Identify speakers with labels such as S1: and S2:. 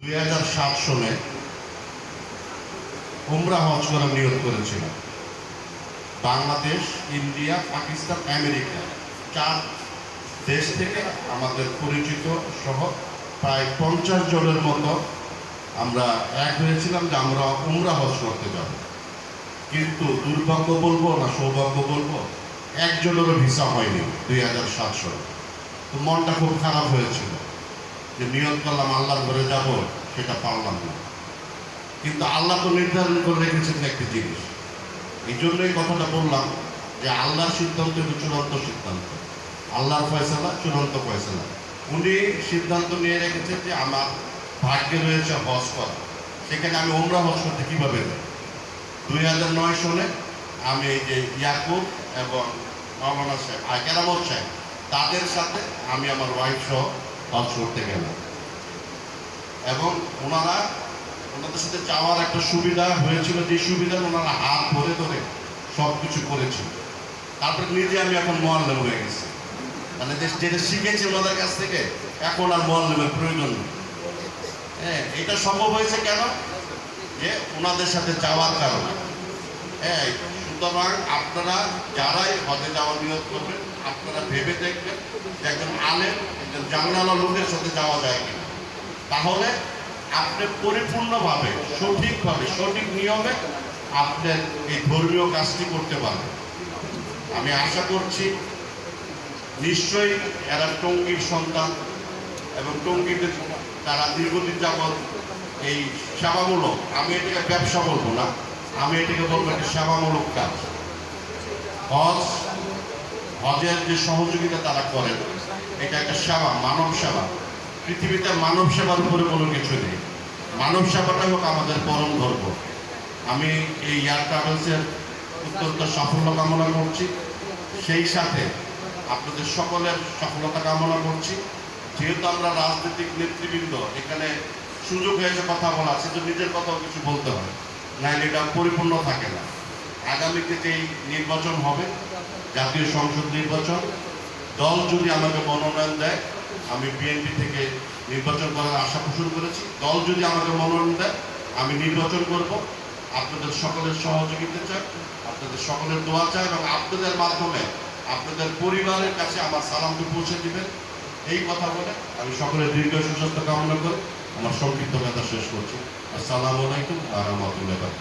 S1: 2007 সালে উমরা হজ করার নিয়ত করেছিলাম। বাংলাদেশ, ইন্ডিয়া, পাকিস্তান, আমেরিকা 4 দেশ থেকে আমাদের পরিচিত সহ প্রায় 50 জনের মতো আমরা এক হয়েছিলাম যে আমরা উমরা হজ করতে যাব। কিন্তু দুর্ভাগ্য বলবো না সৌভাগ্য বলবো, একজনেরও ভিসা হয়নি 2007 সালে। তো মনটা খুব খারাপ হয়েছিল যে নিয়ত করলাম আল্লাহর ঘরে যাব, সেটা পারলাম না। কিন্তু আল্লাহ তো নির্ধারণ করে রেখেছেন একটি জিনিস। এই জন্যই কথাটা বললাম যে আল্লাহর সিদ্ধান্ত কিন্তু চূড়ান্ত সিদ্ধান্ত, আল্লাহর ফয়সালা চূড়ান্ত ফয়সালা। উনি সিদ্ধান্ত নিয়ে রেখেছেন যে আমার ভাগ্যে রয়েছে হজ করা, সেখানে আমি উমরা হজ করতে কীভাবে যাই। 2009 সালে আমি এই যে ইয়াকুব এবং মাওলানা সাহেব কেরামত সাহেব তাদের সাথে আমি আমার ওয়াইফ সহ হজ করতে গেলাম, এবং ওনাদের সাথে যাওয়ার একটা সুবিধা হয়েছিল, যে সুবিধা ওনারা হাত ধরে ধরে সব কিছু করেছিল। তারপরে নিজে আমি এখন মোয়াল্লেম হয়ে গেছি, মানে যেটা শিখেছি ওনাদের কাছ থেকে এখন আর মোয়াল্লেমের প্রয়োজন নেই। হ্যাঁ, এটা সম্ভব হয়েছে কেন? যে ওনাদের সাথে যাওয়ার কারণে। হ্যাঁ, সুতরাং আপনারা যারাই হজে যাওয়ার নিয়ত করবেন, আপনারা ভেবে দেখবেন যে একজন আলেম, একজন জানালা লোকের সাথে যাওয়া যায় কিনা। তাহলে আপনি পরিপূর্ণভাবে সঠিকভাবে সঠিক নিয়মে আপনার এই ধর্মীয় কাজটি করতে পারবেন। আমি আশা করছি নিশ্চয়ই এরা টঙ্গীর সন্তান, এবং টঙ্গীতে তারা দীর্ঘদিন যাবৎ এই সেবামূলক, আমি এটাকে ব্যবসা বলবো না, আমি এটাকে বলবো একটা সেবামূলক কাজ। হজের যে সহযোগিতা তারা করেন, এটা একটা সেবা, মানব সেবা। পৃথিবীতে মানব সেবার উপরে কোনো কিছু নেই, মানব সেবাটাই হোক আমাদের পরম ধর্ম। আমি এই এয়ার ট্রাভেলসের অত্যন্ত সাফল্য কামনা করছি, সেই সাথে আপনাদের সকলের সফলতা কামনা করছি। যেহেতু আমরা রাজনৈতিক নেতৃবৃন্দ, এখানে সুযোগ হয়েছে কথা বলা, সেটা নিজের কথাও কিছু বলতে হয়, নাইলে এটা পরিপূর্ণ থাকে না। আগামীতে যেই নির্বাচন হবে, জাতীয় সংসদ নির্বাচন, দল যদি আমাকে মনোনয়ন দেয়, আমি বিএনপি থেকে নির্বাচন করার আশা পোষণ করেছি। দল যদি আমাকে মনোনয়ন দেয়, আমি নির্বাচন করব। আপনাদের সকলের সহযোগিতা চাই, আপনাদের সকলের দোয়া চাই, এবং আপনাদের মাধ্যমে আপনাদের পরিবারের কাছে আমার সালামটি পৌঁছে দিবেন। এই কথা বলে আমি সকলের দীর্ঘ সুস্বাস্থ্য কামনা করে আমার সংক্ষিপ্ত কথা শেষ করছি। আসসালামু আলাইকুম ওয়া রাহমাতুল্লাহি ওয়া বারাকাতুহু।